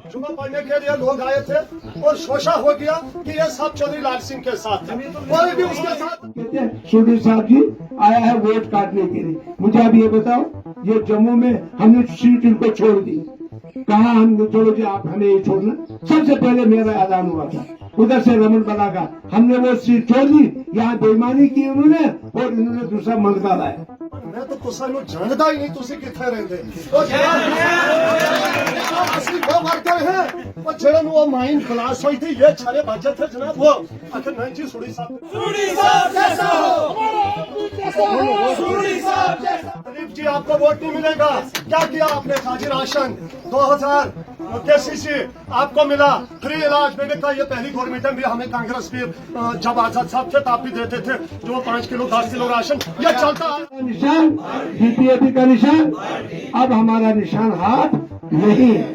जुम्मा पढ़ने के लिए लोग आए थे और शोशा हो गया कि ये सब चौधरी लाल सिंह के साथ है, कोई भी उसके साथ। कहते हैं चौधरी साहब जी आया है वोट काटने के लिए। मुझे अब ये बताओ, ये जम्मू में हमने सीट इनको छोड़ दी, कहा हम चलो जी आप हमें ये छोड़ना। सबसे पहले मेरा ऐलान हुआ था उधर से रमन बना का, हमने वो सीट छोड़ दी, यहाँ बेईमानी की उन्होंने और इन्होंने दूसरा मंगता लाया। मैं तो तुसानू जानता ही नहीं, तुसी किथे रहंदे असली वो वर्कर है और जरन वो माइंड क्लास हुई थी, ये छारे बच्चे थे जनाब। वो आखिर नहीं जी सुड़ी साहब जैसा हो, सुड़ी साहब जैसा। गरीब जी आपको वोट नहीं मिलेगा। क्या किया आपने? खाजी राशन 2000 केसीसी आपको मिला, फ्री इलाज। मैंने कहा ये पहली गवर्नमेंट में भी हमें कांग्रेस भी जब आजाद साहब थे तब भी देते थे जो 5 किलो 10 किलो राशन, ये चलता है। निशान बीपीएपी का निशान, अब हमारा निशान हाथ नहीं है।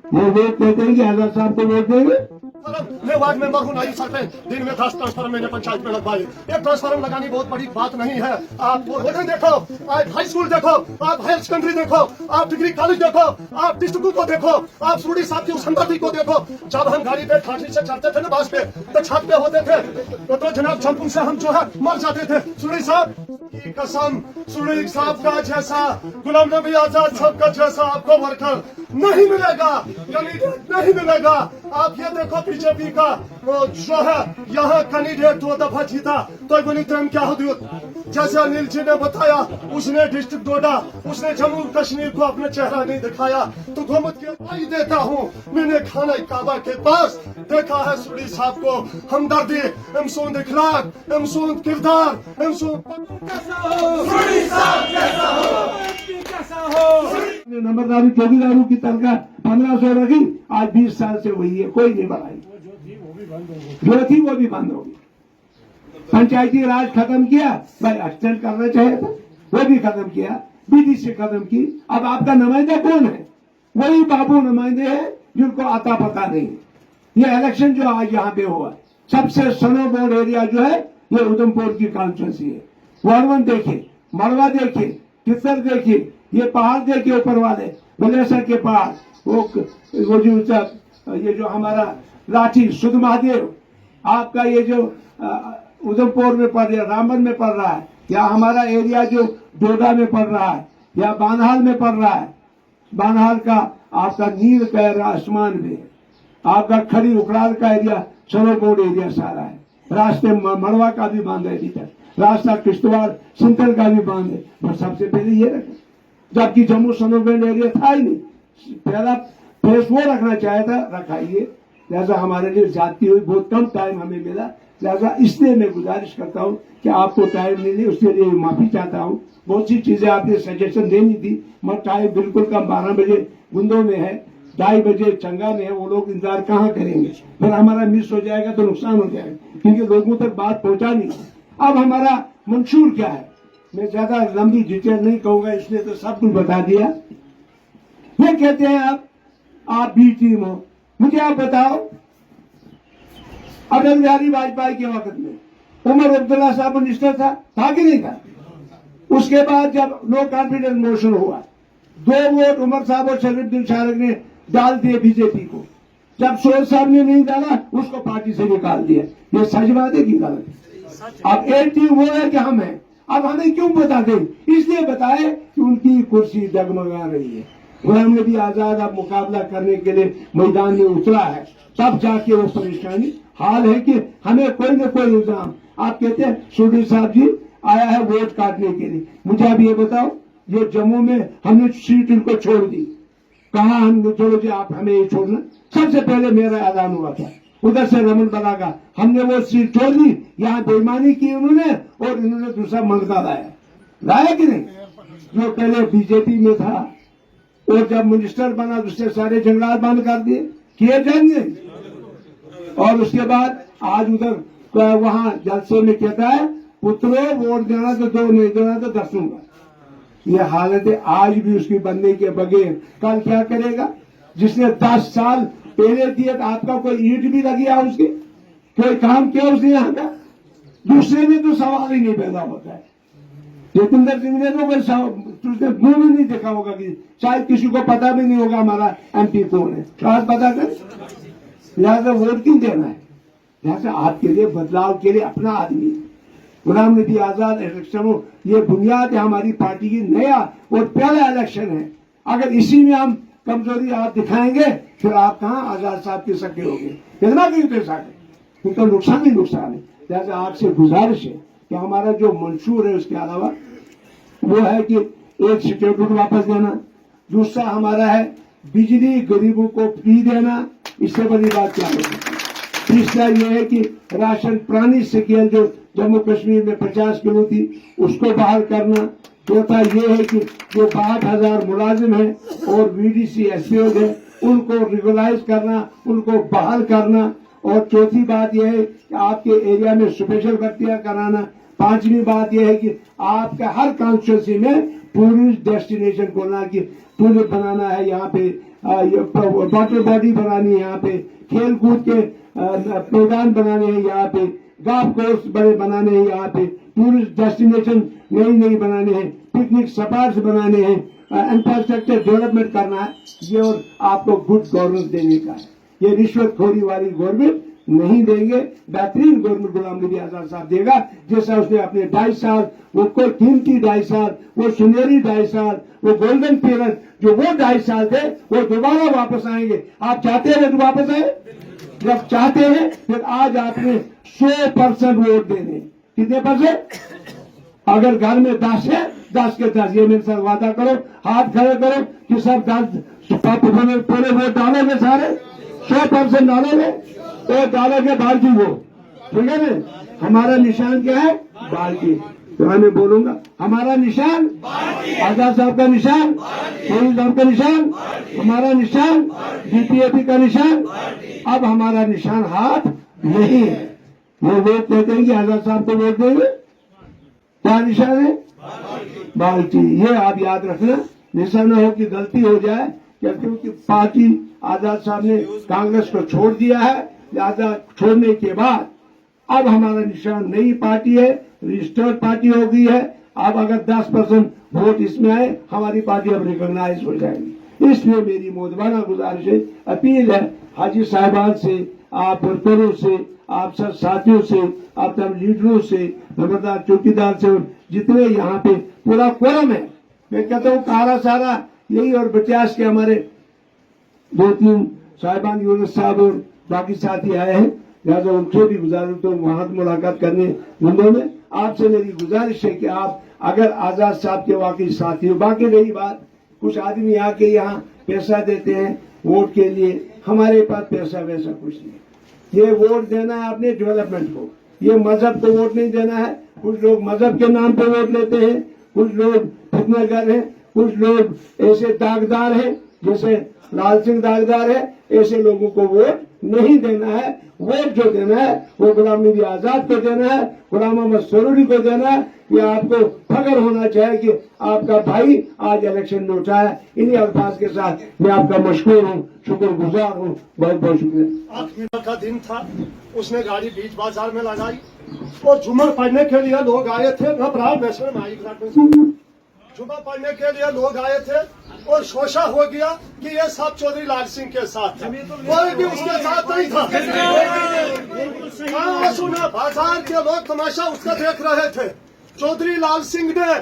ये वोट कहते हैं कि आजाद साहब को वोट देंगे। मैं वार्ड मेंबर हूँ, नाई सरपंच, दिन में 10 ट्रांसफार्मर मैंने पंचायत में लगवाए। एक ट्रांसफार्मर लगानी बहुत बड़ी बात नहीं है। आप रोडें देखो, आप हाई स्कूल देखो, आप हायर सेकेंडरी देखो, आप डिग्री कॉलेज देखो, आप डिस्ट्रिक्ट को देखो, आप सुरडी साहब की संपत्ति को देखो। जब हम गाड़ी पे ठाठी से चढ़ते थे ना बस पे, तो छत पे होते थे तो जनाब चंपू से हम जो है मर जाते थे। सुरडी साहब की कसम, सुरडी साहब का जैसा, गुलाम नबी आजाद साहब का जैसा आपको वर्कर नहीं मिलेगा, कैंडिडेट नहीं मिलेगा। आप ये देखो बीजेपी का जो है यहाँ कैंडिडेट 2 दफा जीता तो गुनित्रम क्या हुदूद, जैसे अनिल जी ने बताया, उसने डिस्ट्रिक्ट डोडा, उसने जम्मू कश्मीर को अपना चेहरा नहीं दिखाया। तो हुकूमत के देता हूँ, मैंने खाना काबा के पास देखा है सुरडी साहब को हमदर्दी, एमसून इखलाक, एमसून किरदार, एमसून नंबरदारी चौकीदारों की तनख्वाह 1500 रखी, आज 20 साल से वही है, कोई नहीं बढ़ाई। जो थी वो भी बंद हो गई। पंचायती राज खत्म किया, भाई एक्सटेंड करना चाहिए था, वो भी खत्म किया, बीडीसी खत्म की। अब आपका नुमाइंदा कौन है? वही बाबू नुमाइंदे हैं जिनको आता पता नहीं। ये इलेक्शन जो आज यहाँ पे हुआ, सबसे स्नो बोर्ड एरिया जो है ये उधमपुर की कॉन्स्टिट्यूंसी है। वरवन देखिए, मड़वा देखिए, किस्सर देखिए, ये पहाड़ देखिए ऊपर वाले बलेसर के पहाड़, वो जो हमारा लाठी सुध महादेव, आपका ये जो उधमपुर में पड़ रहा है, रामबन में पड़ रहा है, या हमारा एरिया जो डोडा में पड़ रहा है, या बानहाल में पड़ रहा है। बानहाल का आपका नील का एरिया आसमान में, आपका खड़ी उखड़ाल का एरिया सरोकोड एरिया सारा है। रास्ते मड़वा का भी बांध है, भीतर रास्ता किश्तवाड़ सिंथल का भी बांध है, पर सबसे पहले ये रखें, जबकि जम्मू सनोबेंड एरिया था ही नहीं। पहला फेस वो रखना चाहे था, रखाइए। लिहाजा हमारे लिए जाती हुई बहुत कम टाइम हमें मिला, लिहाजा इसलिए मैं गुजारिश करता हूँ कि आपको टाइम नहीं, उसके लिए माफी चाहता हूँ। बहुत सी चीजें आपने सजेशन देनी थी, मगर टाइम बिल्कुल कम, 12 बजे गुंदों में है, 2:30 बजे चंगा में है, वो लोग इंतजार कहाँ करेंगे? फिर हमारा मिस हो जाएगा तो नुकसान हो जाएगा, क्योंकि लोगों तक बात पहुंचा नहीं। अब हमारा मंशूर क्या है, मैं ज्यादा लंबी डिटेल नहीं कहूंगा, इसलिए तो सब कुछ बता दिया। ये कहते हैं आप बी टीम हो। मुझे आप बताओ, अटल बिहारी वाजपेयी के वक्त में उमर अब्दुल्ला साहब मिनिस्टर था कि नहीं था? उसके बाद जब नो कॉन्फिडेंस मोशन हुआ, 2 वोट उमर साहब और शरीफुद्दीन शाह ने डाल दिए बीजेपी को। जब सोहेल साहब ने नहीं डाला, उसको पार्टी से निकाल दिया। ये सच बात है कि गलत? अब एक टीम वो है कि हम हैं। अब हमें क्यों बता दें? इसलिए बताए कि उनकी कुर्सी डगमगा रही है। गुलाम नबी आजाद अब मुकाबला करने के लिए मैदान में उतरा है, तब जाके वो परेशानी हाल है कि हमें कोई न कोई इल्जाम। आप कहते हैं सुरडी साहब जी आया है वोट काटने के लिए। मुझे अब ये बताओ, ये जम्मू में हमने सीट इनको छोड़ दी, कहा हम चलो जी आप हमें ये छोड़ना। सबसे पहले मेरा ऐलान हुआ था उधर से रमन बना का, हमने वो सीट छोड़ दी, यहाँ बेईमानी की उन्होंने और इन्होंने दूसरा मंगता लाया कि नहीं? जो पहले बीजेपी में था और जब मिनिस्टर बना उससे सारे जंगलात बंद कर दिए, किए जाएंगे। और उसके बाद आज उधर वहां जलसे में कहता है पुत्रो वोट देना तो दो, नहीं देना तो 10 दूंगा। ये हालत है आज भी उसकी बनने के बगैर। कल क्या करेगा? जिसने 10 साल पहले दिए, तो आपका कोई ईंट भी लगी है उसके? कोई काम किया उसने यहाँ का? दूसरे में तो सवाल ही नहीं पैदा होता है। जतिंदर सिंह ने तो कोई तो उसने मुंह भी नहीं देखा होगा कि शायद किसी को पता भी नहीं होगा हमारा MP कौन है। तो आज पता कर, लिहाजा वोट क्यों देना है? लिहाजा आपके लिए, बदलाव के लिए अपना आदमी गुलाम नबी आजाद इलेक्शन, ये बुनियाद है हमारी पार्टी की। नया और पहला इलेक्शन है। अगर इसी में हम कमजोरी आप दिखाएंगे फिर आप कहाँ आजाद साहब के सके होंगे, कितना भी दे सके, उनका नुकसान ही नुकसान है। लिहाजा आपसे गुजारिश है कि हमारा जो मंशूर है उसके अलावा वो है कि एक स्टेटमेंट वापस देना, दूसरा हमारा है बिजली गरीबों को फ्री देना, इससे बड़ी बात क्या होगी। तीसरा यह है कि राशन पुरानी स्केल जो जम्मू कश्मीर में 50 किलो थी उसको बहाल करना। चौथा यह है कि जो 62,000 मुलाजिम है और VDC SPO है उनको रेगुलाइज करना, उनको बहाल करना। और चौथी बात यह है कि आपके एरिया में स्पेशल भर्तियां कराना। पांचवी बात यह है कि आपके हर कॉन्स्टिट्यूंसी में टूरिस्ट डेस्टिनेशन खोलना, कि टूरिस्ट बनाना है यहाँ पे, वाटर बॉडी बनानी है यहाँ पे, खेल कूद के मैदान बनाने हैं यहाँ पे, गोल्फ कोर्स बड़े बनाने हैं यहाँ पे, टूरिस्ट डेस्टिनेशन नई बनाने हैं, पिकनिक स्पॉट्स बनाने हैं, इंफ्रास्ट्रक्चर डेवलपमेंट करना है। ये और आपको गुड गवर्नेंस देने का है। ये रिश्वतखोरी वाली गवर्नमेंट नहीं देंगे, बेहतरीन गवर्नमेंट गुलाम नबी आजाद साहब देगा, जैसा उसने अपने 2.5 साल, वो कोई कीमती 2.5 साल, वो सुनहरी 2.5 साल, वो गोल्डन पीरियड जो वो 2.5 साल थे वो दोबारा वापस आएंगे। आप चाहते हैं तो वापस आए, जब चाहते हैं फिर आज आपने 100% वोट देने। कितने %? अगर घर में 10 है 10 के 10, ये मेरे साथ वादा करो, हाथ खड़े करो कि सब 10 पूरे वोट डालोगे, सारे 100% डालोगे तो डालोगे बाल्टी वो, ठीक है ना। हमारा निशान क्या है? बाल्टी। तो मैं बोलूंगा हमारा निशान आजाद साहब का निशान, मोदी साहब का निशान, हमारा निशान BPAP का निशान। अब हमारा निशान हाथ नहीं है। वो वोट कहते हैं कि आजाद साहब को वोट देंगे, क्या निशान है? बाल्टी। ये आप याद रखना, निशान न हो कि गलती हो जाए, क्योंकि पार्टी आजाद साहब ने कांग्रेस को छोड़ दिया है। लिहाजा छोड़ने के बाद अब हमारा निशान नई पार्टी है, रजिस्टर्ड पार्टी हो गई है। अब अगर 10% वोट इसमें आए हमारी पार्टी अब रिकॉग्नाइज हो जाएगी। इसलिए मेरी मोदबाना गुजारिश है, अपील है हाजी साहिबान से, आप वर्करों से, आप सब साथियों से, आप सब लीडरों से, खबरदार चौकीदार से, जितने यहाँ पे पूरा कोरम है। मैं कहता हूँ कारा सारा यही और 50 के हमारे 2-3 साहिबान यूनुस साहब और बाकी साथी आए हैं। लिहाजा उनसे भी गुजारिश तो वहां मुलाकात करने मुंबई में। आपसे मेरी गुजारिश है कि आप अगर आजाद साहब के वाकई साथी हो। बाकी रही बात, कुछ आदमी आके यहाँ पैसा देते हैं वोट के लिए, हमारे पास पैसा वैसा कुछ नहीं। ये वोट देना है अपने डेवलपमेंट को, ये मजहब को वोट नहीं देना है। कुछ लोग मजहब के नाम पे वोट लेते हैं, कुछ लोग फितनागर हैं, कुछ लोग ऐसे दागदार हैं जैसे लाल सिंह दागदार है, ऐसे लोगों को वोट नहीं देना है। वोट जो देना है वो गुलाम नबी आजाद को देना है, गुलाम मोहम्मद सरूरी को देना है। ये आपको फख्र होना चाहिए कि आपका भाई आज इलेक्शन में उठा है। इन्हीं अल्फाज के साथ मैं आपका मशहूर हूँ, शुक्रगुजार हूँ, बहुत बहुत शुक्रिया। 8 मिनट का दिन था, उसने गाड़ी बीच बाजार में लगाई और जुम्मर पढ़ने के लिए लोग आए थे। जुम्मा पढ़ने के लिए लोग आए थे और शोशा हो गया कि ये सब चौधरी लाल सिंह के साथ है, कोई भी उसके साथ नहीं था। हाँ सुना, बाजार के लोग तमाशा उसका देख रहे थे। चौधरी लाल सिंह ने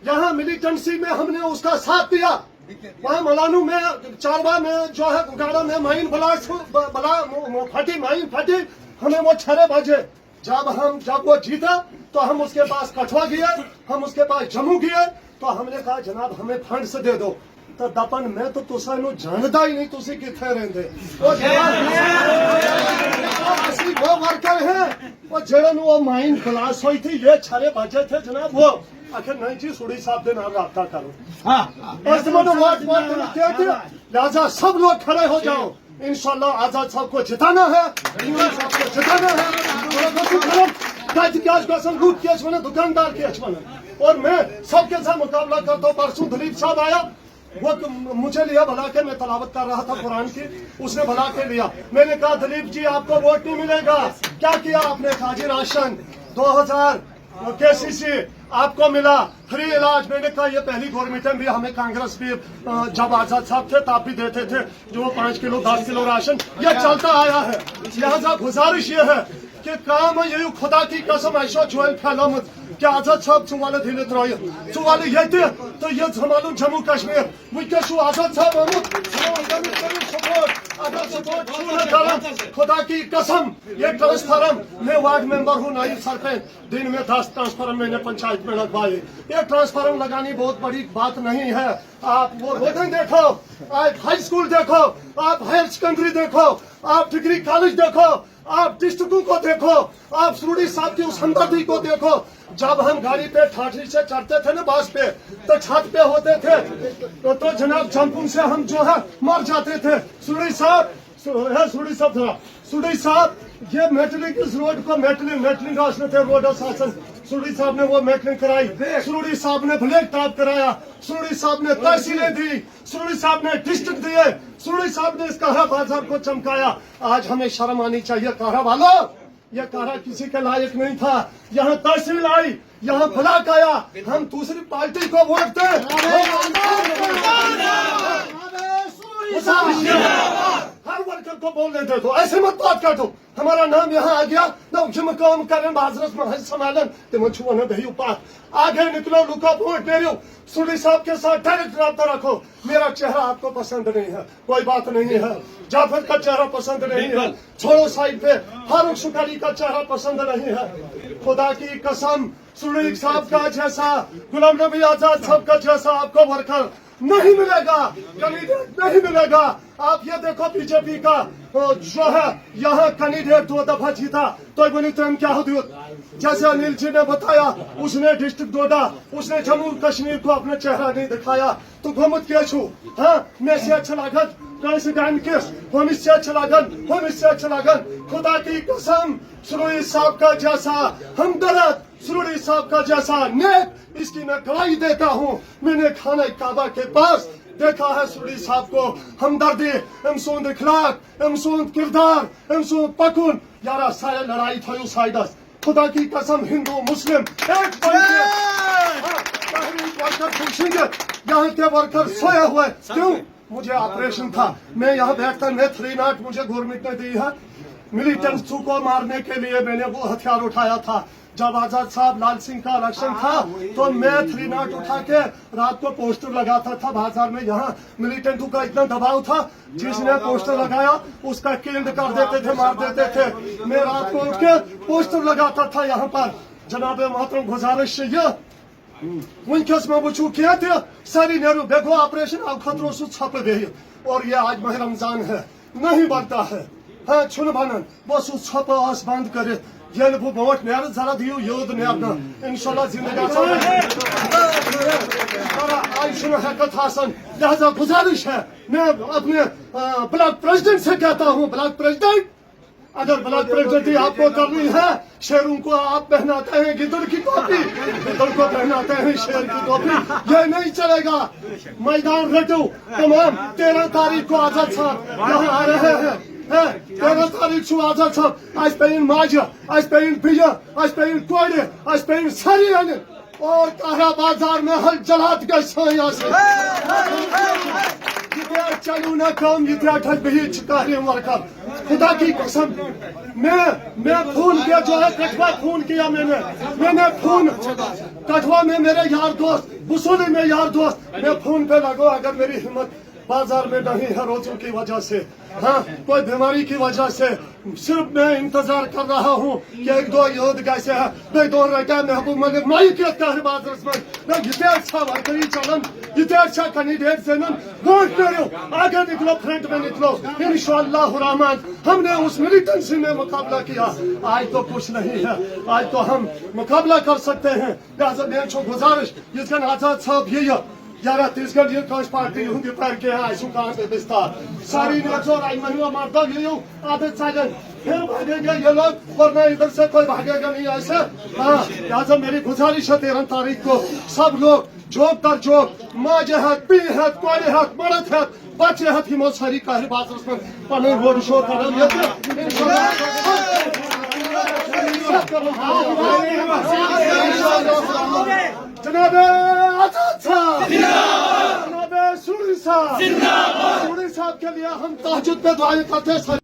यहाँ मिलिटेंसी में हमने उसका साथ दिया। वहाँ मलानू में चारवा में जो है उगाड़ा में माइन फटी, माइन फटी, हमें वो 6 बजे जब वो जीता तो हम उसके पास कठुआ गए, हम उसके पास जम्मू गए। तो हमने कहा जनाब हमें फंड से दे दो। तो दपन मैं तो तुसा जानता ही नहीं, तुसी किथे रहंदे। असली वो वर्कर है वो जेड़न वो माइन क्लास हुई थी, ये 6 बजे थे जनाब। वो आखिर नहीं जी सुड़ी साहब के नाम रब्ता करो, लिहाजा सब लोग खड़े हो जाओ। इंशाल्लाह आजाद साहब को जिताना है, इमरान साहब को जिताना है। दुकानदार के और मैं सबके साथ मुकाबला करता हूँ। परसों दिलीप साहब आया, वो मुझे लिया भला के, मैं तलावत कर रहा था कुरान की, उसने भला के लिया। मैंने कहा दिलीप जी आपको वोट नहीं मिलेगा। क्या किया आपने? काजी राशन केसीसी आपको मिला फ्री इलाज। मैंने कहा ये पहली गवर्नमेंट में भी हमें कांग्रेस भी जब आजाद साहब थे तब भी देते थे जो 5 किलो 10 किलो राशन, ये चलता आया है। लिहाजा गुजारिश ये है कि काम ये खुदा की कसम ऐसा जुएल फैलामत कि आजाद साहब चुवाले ढीले त्राय चुवाले ये तो ये हमारे जम्मू कश्मीर वुनकस आजाद साहब अगर सपोर्ट खुदा की कसम ये ट्रांसफार्म मैं वार्ड मेंबर हूँ नाइब सरपंच, दिन में 10 ट्रांसफार्म मैंने पंचायत में लगवाए। ये ट्रांसफार्म लगानी बहुत बड़ी बात नहीं है। आप वो रोडन देखो, आप हाई स्कूल देखो, आप हायर सेकेंडरी देखो, आप डिग्री कॉलेज देखो, आप डिस्ट्रिक्टों को देखो, आप सुरडी साहब की उस हमदर्दी को देखो। जब हम गाड़ी पे ठाठी से चढ़ते थे ना बस पे तो छत पे होते थे तो जनाब जंपुन से हम जो है मर जाते थे। सुरडी साहब ये मेटलिंग इस रोड को मेटलिंग रास्ते थे रोड शासन सुरडी साहब ने वो मेटलिंग कराई, सुरडी साहब ने ब्लैक टॉप कराया, सुरडी साहब ने तहसीलें दी, सुरडी साहब ने डिस्ट्रिक्ट दिए, सुरडी साहब ने इस कारा बाजार को चमकाया। आज हमें शर्म आनी चाहिए कारा वालों, यह कारा किसी के लायक नहीं था। यहाँ तहसील आई, यहाँ ब्लॉक आया, हम दूसरी पार्टी को वोट दे। हर वर्कर को बोलने दे दो, ऐसे मत बात कर दो। हमारा नाम यहाँ आ गया ना जिम काम करें बाजरस में संभालन तिमन भैया बात आगे निकलो लुका वोट ले रहे हो। सुरडी साहब के साथ डायरेक्ट रब्ता रखो। मेरा चेहरा आपको पसंद नहीं है, कोई बात नहीं है। जाफर का चेहरा पसंद नहीं है, छोड़ो साइड पे। फारूक सुकारी का चेहरा पसंद नहीं है। खुदा की कसम सुरडी साहब का जैसा, गुलाम नबी आजाद साहब का जैसा आपको वर्कर नहीं मिलेगा, कैंडिडेट नहीं मिलेगा। आप ये देखो बीजेपी का जो है यहाँ कैंडिडेट 2 दफा जीता तो बनी तुम क्या हो दियो। जैसे अनिल जी ने बताया उसने डिस्ट्रिक्ट डोडा, उसने जम्मू कश्मीर को अपना चेहरा नहीं दिखाया तो घुमत क्या छू। हाँ मैं से अच्छा लागत प्रेसिडेंट किस होमिस से अच्छा लागत खुदा की कसम सुरडी साहब का जैसा हमदर्द, सुरडी साहब का जैसा नेक, इसकी मैं गवाही देता हूँ। मैंने खाना काबा के पास देखा है सुरडी साहब को हमदर्दी, अमसोंद इखलाक, अमसोंद किरदार, अमसोंद पकुन यारा सारे लड़ाई थयो साइडस। खुदा की कसम हिंदू मुस्लिम एक यहाँ के वर्कर सोए हुए क्यों? मुझे ऑपरेशन था, मैं यहाँ बैठता, मैं 3 नाट मुझे गवर्नमेंट ने दी है। मिलिटेंट्स को मारने के लिए मैंने वो हथियार उठाया था। जब आजाद साहब लाल सिंह का इलेक्शन था तो मैं 3 नाट उठा के रात को पोस्टर लगाता था बाजार में। यहाँ मिलिटेंटों का इतना दबाव था, जिसने पोस्टर लगाया उसका किल्ड कर देते थे, मार देते थे। मैं रात को उठ के पोस्टर लगाता था यहाँ पर। जनाब मोहतरम गुजारिश ये वनकस में वो किया थे सारी नेहरू देखो ऑपरेशन अब खतरों से छप गई और ये आज माह रमजान है नहीं बनता है। हाँ छुन बनन बस उस छप आस बंद करे ये वोट नेर जरा दियो योद नेरना इंशाल्लाह जिंदगी हरकत हासन। लिहाजा गुजारिश है मैं अपने ब्लॉक प्रेसिडेंट से कहता हूँ, ब्लॉक प्रेसिडेंट अगर ब्लॉक प्रेसिडेंट आपको करनी है, शेरों को आप पहनाते हैं गिद्दड़ की टोपी, गिद्दड़ को पहनाते हैं शेर की टोपी, ये नहीं चलेगा। मैदान रेटो तमाम 13 तारीख को आजाद साहब यहाँ आ रहे हैं। 13 तारीख को आजाद साहब आज पे इन माजा, आज पे इन बिया, आज पे इन कोड़े, आज पे इन सारी और कारा बाजार में हल जलात गए चलू न कम ये वर्कर। खुदा की कसम मैं खून किया जो है कठवा खून किया मैंने खून कठवा में मेरे यार दोस्त बुसूली में यार दोस्त मैं खून पे लगो। अगर मेरी हिम्मत बाजार में नहीं है रोजों की वजह से, हाँ कोई बीमारी की वजह से, सिर्फ मैं इंतजार कर रहा हूँ कि 1-2 योद्ध कैसे है मैं 2 रटा महबूब मलिक माई के इतने अच्छा वर्करी चलन इतने अच्छा कैंडिडेट से वोट करो, आगे निकलो, फ्रंट में निकलो। इंशाअल्लाह रहमान हमने उस मिलिटेंसी में मुकाबला किया, आज तो कुछ नहीं है, आज तो हम मुकाबला कर सकते हैं। लिहाजा मैं गुजारिश जिसका आजाद साहब ये यार छत्तीसगढ़ ये कांग्रेस पार्टी हूँ कि पैर के आयसु कहाँ से विस्तार सारी नजो राजमहुआ मारता ये आदत साजन फिर भागेंगे ये लोग, वरना इधर से कोई भागेगा नहीं ऐसे। हाँ लिहाजा मेरी गुजारिश है 13 तारीख को सब लोग जोक तर जोक माजे हाथ पी हाथ कोड़े हाथ मरद हाथ बच्चे हाथ हिम्मत सारी कहर बात पर रोड शो कर जनाबे आजाद साहब, जनाबे सूरी साहब के लिए हम तहज्जुद पे दुआएं करते हैं।